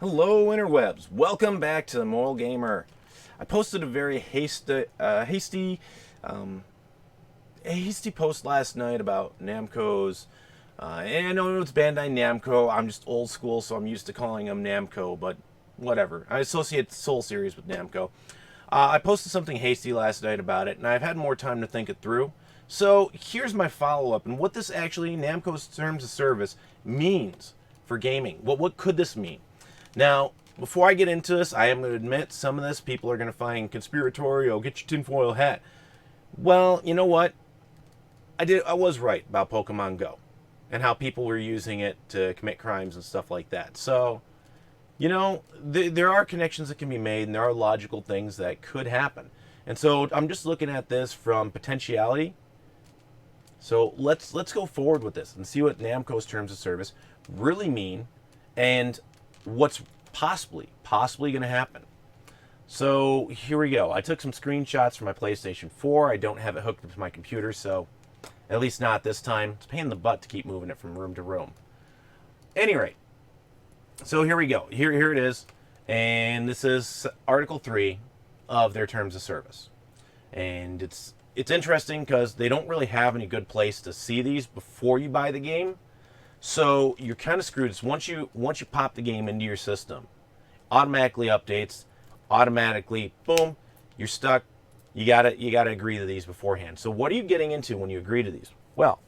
Hello, interwebs. Welcome back to the Moral Gamer. I posted a very hasty post last night about Namco's. And I know it's Bandai Namco. I'm just old school, so I'm used to calling them Namco, but whatever. I associate the Soul series with Namco. I posted something hasty last night about it, and I've had more time to think it through. So here's my follow-up and what this actually, Namco's terms of service, means for gaming. What could this mean? Now, before I get into this, I am going to admit some of this people are going to find conspiratorial. Get your tinfoil hat. Well, you know what? I was right about Pokemon Go and how people were using it to commit crimes and stuff like that. So, there are connections that can be made, and there are logical things that could happen. And so I'm just looking at this from potentiality. So let's go forward with this and see what Namco's terms of service really mean and what's possibly going to happen. So here we go. I took some screenshots from my PlayStation 4. I don't have it hooked up to my computer, so at least not this time. It's a pain in the butt to keep moving it from room to room. Any rate, so here we go. Here it is, and this is Article 3 of their terms of service. And it's interesting because they don't really have any good place to see these before you buy the game. So you're kind of screwed. It's once you pop the game into your system, automatically updates, automatically boom, you're stuck. You gotta agree to these beforehand. So what are you getting into when you agree to these? Well,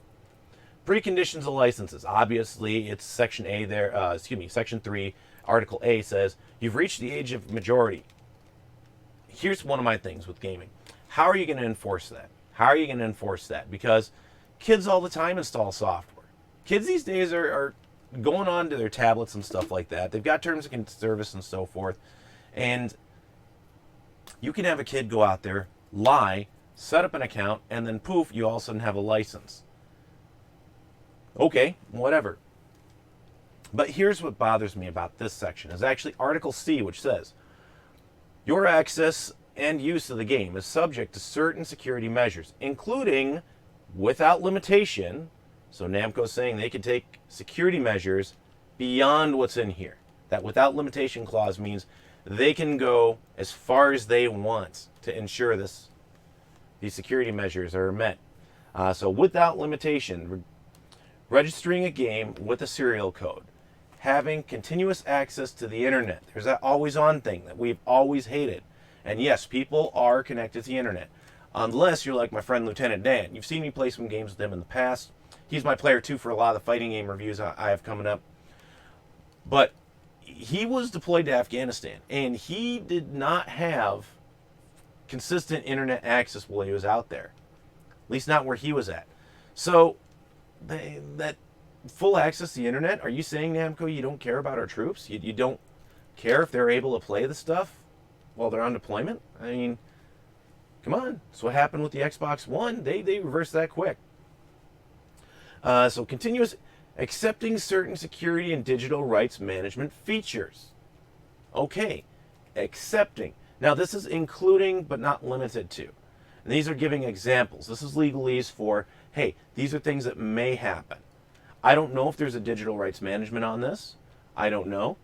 preconditions of licenses. Obviously, it's Section A there. Section 3, Article A says you've reached the age of majority. Here's one of my things with gaming. How are you going to enforce that? Because kids all the time install software. Kids these days are going on to their tablets and stuff like that. They've got terms of service and so forth. And you can have a kid go out there, lie, set up an account, and then poof, you all of a sudden have a license. Okay, whatever. But here's what bothers me about this section. Is actually Article C, which says, your access and use of the game is subject to certain security measures, including, without limitation. So Namco's saying they can take security measures beyond what's in here. That without limitation clause means they can go as far as they want to ensure these security measures are met. So without limitation, registering a game with a serial code, having continuous access to the internet. There's that always-on thing that we've always hated. And yes, people are connected to the internet. Unless you're like my friend Lieutenant Dan. You've seen me play some games with him in the past. He's my player too for a lot of the fighting game reviews I have coming up. But he was deployed to Afghanistan, and he did not have consistent internet access while he was out there. At least not where he was at. So, that full access to the internet, are you saying, Namco, you don't care about our troops? You don't care if they're able to play the stuff while they're on deployment? I mean, come on. That's what happened with the Xbox One. They reversed that quick. So continuous accepting certain security and digital rights management features. Okay, accepting. Now this is including but not limited to. And these are giving examples. This is legalese for, hey, these are things that may happen. I don't know if there's a digital rights management on this. I don't know.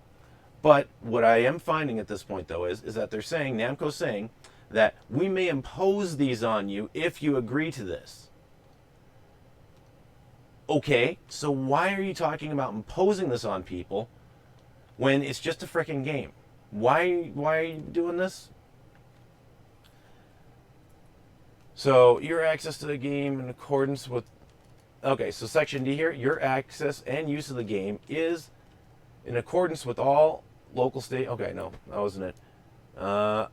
But what I am finding at this point, though, is that they're saying, Namco's saying, that we may impose these on you if you agree to this. Okay, so why are you talking about imposing this on people when it's just a frickin' game? Why are you doing this? So, your access to the game in accordance with... Okay, so Section D here, your access and use of the game is in accordance with all local state... Okay, no, that wasn't it.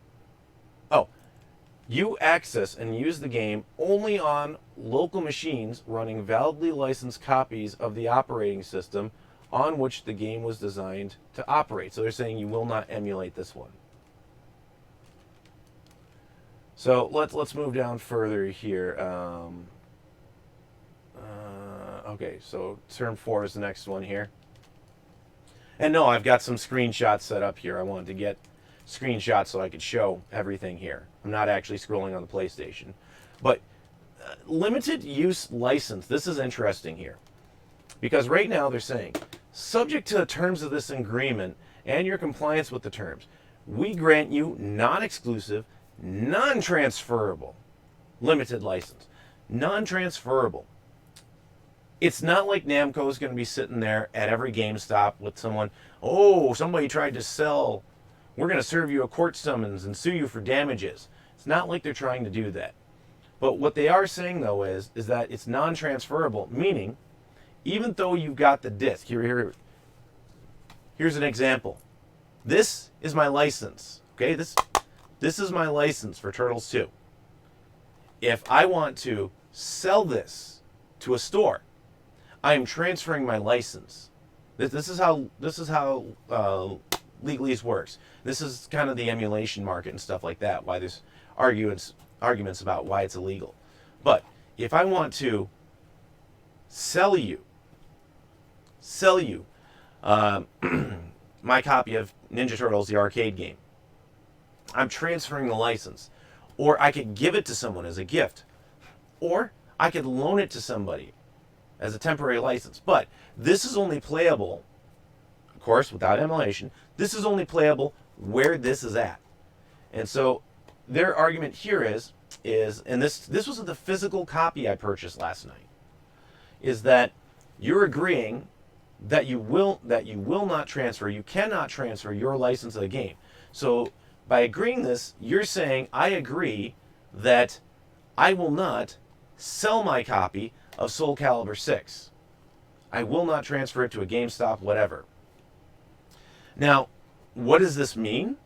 You access and use the game only on local machines running validly licensed copies of the operating system on which the game was designed to operate. So they're saying you will not emulate this one. So let's move down further here. Okay, so term 4 is the next one here. And no, I've got some screenshots set up here. I wanted to get screenshots so I could show everything here. I'm not actually scrolling on the PlayStation. But limited use license. This is interesting here. Because right now they're saying, subject to the terms of this agreement and your compliance with the terms, we grant you non-exclusive, non-transferable limited license. Non-transferable. It's not like Namco is going to be sitting there at every GameStop with someone, oh, somebody tried to sell, we're going to serve you a court summons and sue you for damages. It's not like they're trying to do that. But what they are saying, though, is that it's non-transferable, meaning even though you've got the disc, here's an example. This is my license, okay? This is my license for Turtles 2. If I want to sell this to a store, I am transferring my license. This is how legalese works. This is kind of the emulation market and stuff like that. Why there's arguments about why it's illegal. But if I want to sell you my copy of Ninja Turtles, the arcade game, I'm transferring the license. Or I could give it to someone as a gift. Or I could loan it to somebody as a temporary license. But this is only playable, of course, without emulation. This is only playable where this is at. And so their argument here is and this was the physical copy I purchased last night, is that you're agreeing that you will not transfer, you cannot transfer your license of the game. So by agreeing this, you're saying, I agree that I will not sell my copy of Soul Calibur 6. I will not transfer it to a GameStop, whatever. Now, what does this mean?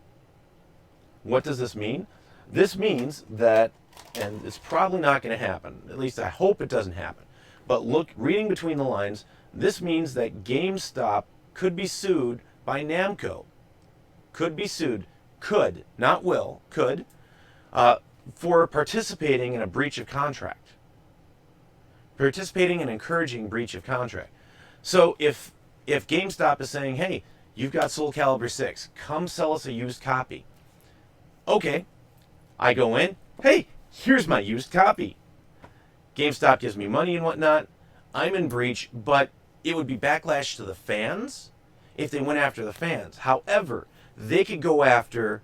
What does this mean? This means that, and it's probably not going to happen, at least I hope it doesn't happen, but reading between the lines, this means that GameStop could be sued by Namco. Could be sued. Could, not will, could, for participating in a breach of contract. Participating and encouraging breach of contract. So if GameStop is saying, hey, you've got Soul Calibur 6, come sell us a used copy. Okay, I go in, hey, here's my used copy. GameStop gives me money and whatnot. I'm in breach, but it would be backlash to the fans if they went after the fans. However, they could go after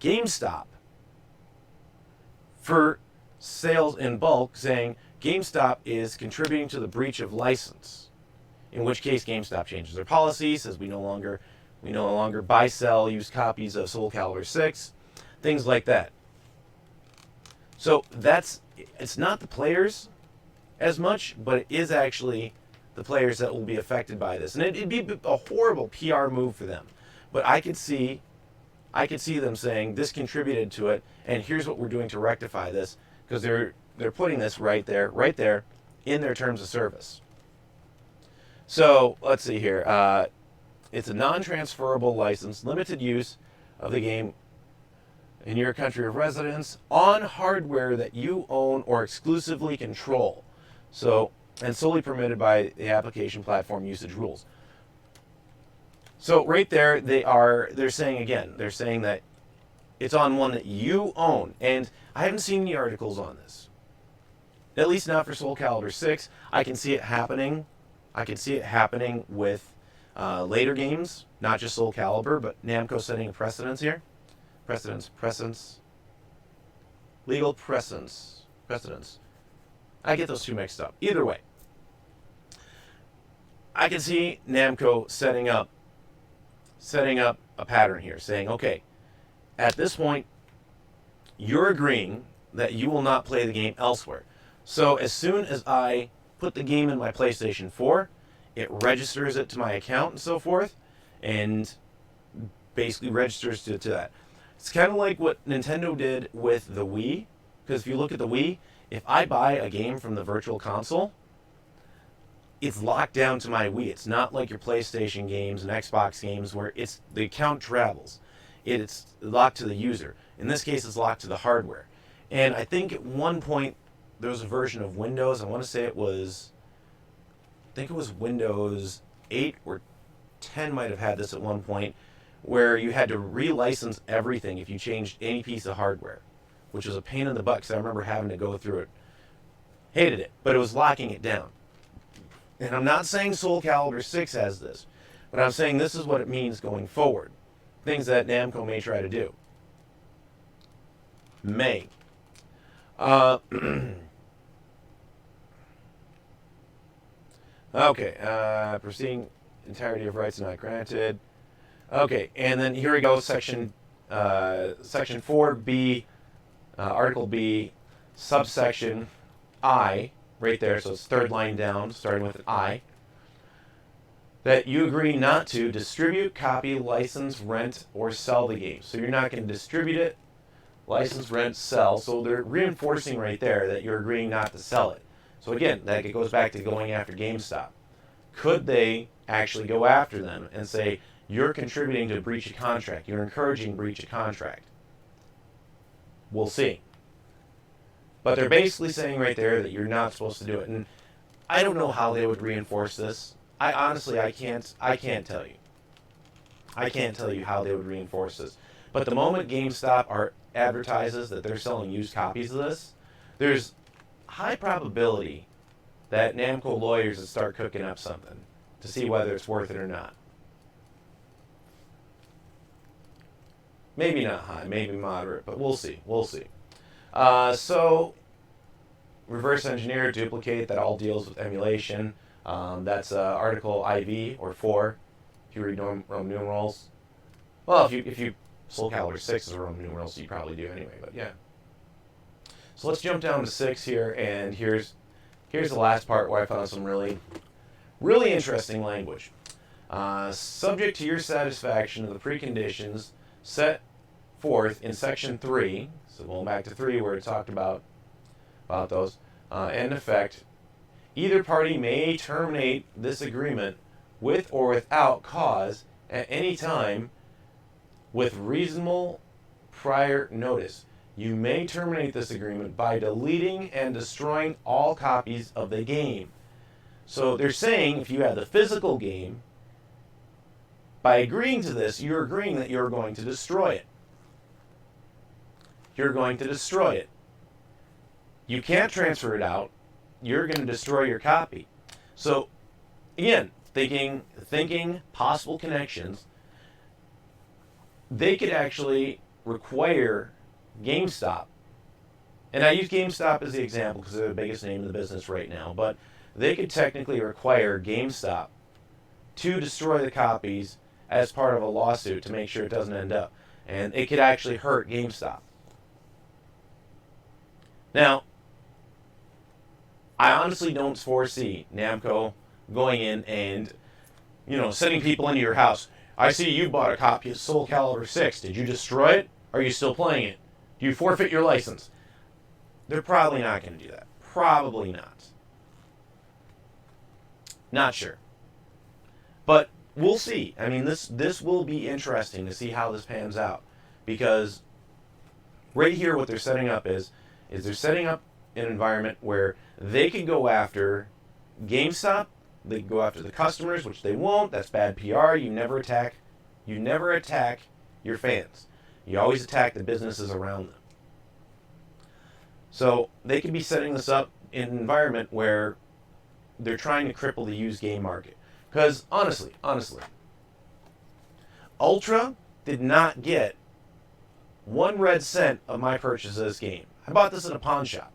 GameStop for sales in bulk, saying GameStop is contributing to the breach of license. In which case, GameStop changes their policy, says we no longer buy, sell, use copies of Soul Calibur 6, things like that. So it's not the players as much, but it is actually the players that will be affected by this, and it'd be a horrible PR move for them. But I could see them saying this contributed to it, and here's what we're doing to rectify this, because they're putting this right there in their terms of service. So let's see here. It's a non-transferable license, limited use of the game in your country of residence on hardware that you own or exclusively control. So, and solely permitted by the application platform usage rules. So right there, they're saying that it's on one that you own. And I haven't seen any articles on this. At least not for Soul Calibur 6. I can see it happening. I can see it happening with later games, not just Soul Calibur, but Namco setting a precedence here. Legal precedence. I get those two mixed up. Either way, I can see Namco setting up a pattern here, saying, okay, at this point, you're agreeing that you will not play the game elsewhere. So as soon as I put the game in my PlayStation 4, it registers it to my account and so forth, and basically registers to that. It's kind of like what Nintendo did with the Wii, because if you look at the Wii, if I buy a game from the Virtual Console, it's locked down to my Wii. It's not like your PlayStation games and Xbox games where the account travels. It's locked to the user. In this case, it's locked to the hardware. And I think at one point there was a version of Windows. I want to say it was Windows 8 or 10 might have had this at one point, where you had to relicense everything if you changed any piece of hardware, which was a pain in the butt because I remember having to go through it. Hated it, but it was locking it down. And I'm not saying Soul Calibur 6 has this, but I'm saying this is what it means going forward. things that Namco may try to do. May. Okay, proceeding entirety of rights not granted. Okay, and then here we go, section 4B, Article B, subsection I, right there, so it's third line down, starting with an I, that you agree not to distribute, copy, license, rent, or sell the game. So you're not going to distribute it, license, rent, sell. So they're reinforcing right there that you're agreeing not to sell it. So again, that goes back to going after GameStop. Could they actually go after them and say, you're contributing to breach of contract, you're encouraging breach of contract? We'll see. But they're basically saying right there that you're not supposed to do it. And I don't know how they would reinforce this. I can't tell you. I can't tell you how they would reinforce this. But the moment GameStop advertises that they're selling used copies of this, there's high probability that Namco lawyers will start cooking up something to see whether it's worth it or not. Maybe not high, maybe moderate, but we'll see. We'll see. So, reverse engineer, duplicate, that all deals with emulation. That's Article IV, or 4, if you read Roman numerals. Well, if you Soul Calibur 6 is Roman numerals, you probably do anyway, but yeah. So let's jump down to 6 here, and here's the last part where I found some really interesting language. Subject to your satisfaction of the preconditions set forth in Section 3, so going back to 3 where it talked about those, and in effect, either party may terminate this agreement with or without cause at any time with reasonable prior notice. You may terminate this agreement by deleting and destroying all copies of the game. So they're saying if you have the physical game, by agreeing to this, you're agreeing that you're going to destroy it. You're going to destroy it. You can't transfer it out. You're going to destroy your copy. So, again, thinking possible connections, they could actually require GameStop, and I use GameStop as the example because they're the biggest name in the business right now, but they could technically require GameStop to destroy the copies as part of a lawsuit to make sure it doesn't end up. And it could actually hurt GameStop. Now, I honestly don't foresee Namco going in and, sending people into your house. I see you bought a copy of Soul Calibur 6. Did you destroy it? Are you still playing it? Do you forfeit your license? They're probably not going to do that. Probably not. Not sure. But we'll see. I mean, this will be interesting to see how this pans out. Because right here what they're setting up is they're setting up an environment where they can go after GameStop, they can go after the customers, which they won't. That's bad PR. You never attack your fans. You always attack the businesses around them. So they could be setting this up in an environment where they're trying to cripple the used game market. Because honestly, Ultra did not get 1 red cent of my purchase of this game. I bought this at a pawn shop.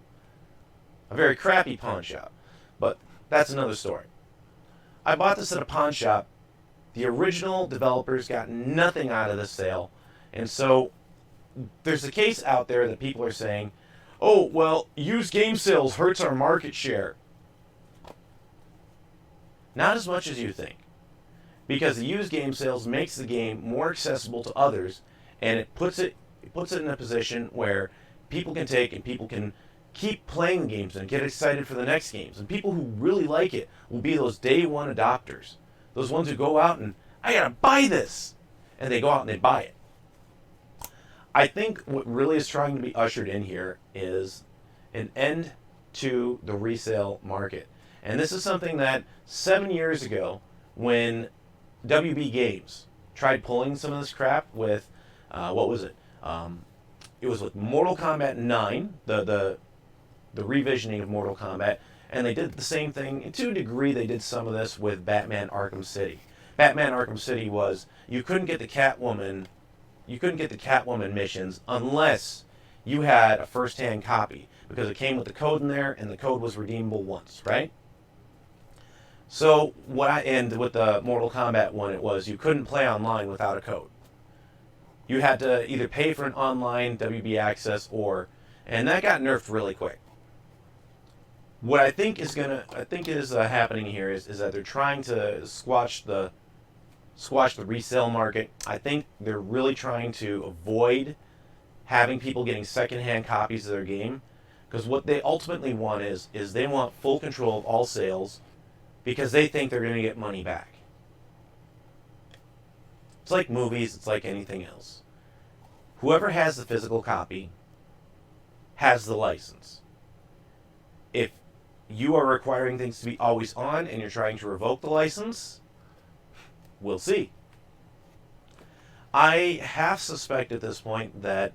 A very crappy pawn shop. But that's another story. I bought this at a pawn shop. The original developers got nothing out of this sale. And so there's a case out there that people are saying, oh, well, used game sales hurts our market share. Not as much as you think. Because the used game sales makes the game more accessible to others, and it puts it in a position where people can take and people can keep playing the games and get excited for the next games. And people who really like it will be those day one adopters. Those ones who go out and, I gotta buy this! And they go out and they buy it. I think what really is trying to be ushered in here is an end to the resale market. And this is something that 7 years ago, when WB Games tried pulling some of this crap with, what was it? It was with Mortal Kombat 9, the revisioning of Mortal Kombat, and they did the same thing. And to a degree, they did some of this with Batman Arkham City. Batman Arkham City was you couldn't get the Catwoman missions unless you had a first-hand copy because it came with the code in there and the code was redeemable once, right? So and with the Mortal Kombat one, it was you couldn't play online without a code. You had to either pay for an online WB access and that got nerfed really quick. What I think is happening here is that they're trying to squash the resale market. I think they're really trying to avoid having people getting secondhand copies of their game, because what they ultimately want is they want full control of all sales, because they think they're going to get money back. It's like movies, it's like anything else. Whoever has the physical copy has the license. If you are requiring things to be always on and you're trying to revoke the license, we'll see. I half suspect at this point that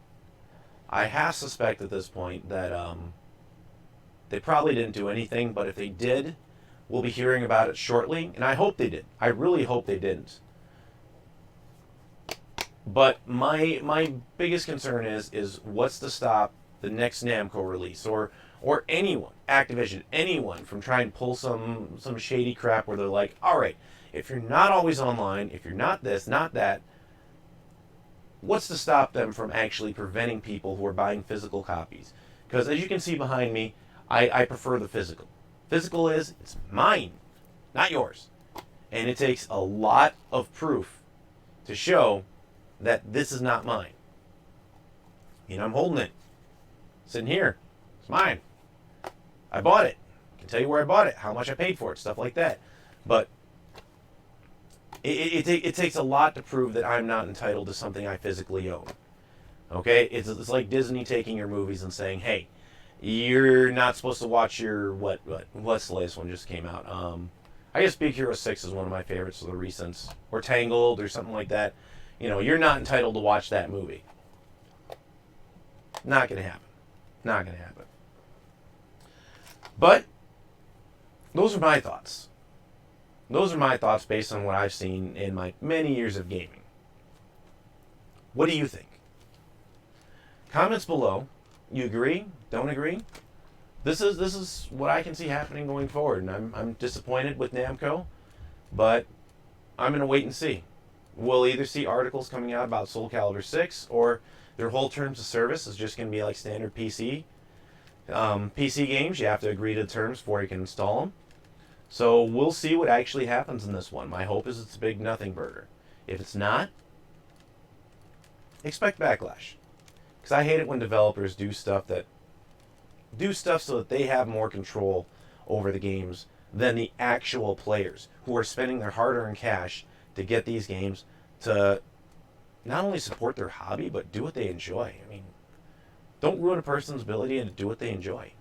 they probably didn't do anything, but if they did, we'll be hearing about it shortly, and I hope they did. I really hope they didn't. But my biggest concern is what's to stop the next Namco release or anyone, Activision, anyone from trying to pull some shady crap where they're like, all right, if you're not always online, if you're not this, not that, what's to stop them from actually preventing people who are buying physical copies? Because as you can see behind me, I prefer the physical. Physical it's mine, not yours. And it takes a lot of proof to show that this is not mine. I'm holding it. Sitting here. It's mine. I bought it. I can tell you where I bought it, how much I paid for it, stuff like that. But it takes a lot to prove that I'm not entitled to something I physically own. Okay? It's like Disney taking your movies and saying, hey, you're not supposed to watch your, what's the latest one just came out? I guess Big Hero 6 is one of my favorites of the recents. Or Tangled or something like that. You're not entitled to watch that movie. Not going to happen. Not going to happen. But those are my thoughts. Those are my thoughts based on what I've seen in my many years of gaming. What do you think? Comments below. You agree? Don't agree? This is what I can see happening going forward, and I'm disappointed with Namco, but I'm going to wait and see. We'll either see articles coming out about Soul Calibur 6, or their whole terms of service is just going to be like standard PC. PC games, you have to agree to the terms before you can install them. So we'll see what actually happens in this one. My hope is it's a big nothing burger. If it's not, expect backlash. Because I hate it when developers do stuff so that they have more control over the games than the actual players who are spending their hard-earned cash to get these games to not only support their hobby, but do what they enjoy. I mean, don't ruin a person's ability to do what they enjoy.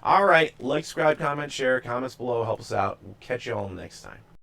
All right, like, subscribe, comment, share, comments below, help us out. We'll catch you all next time.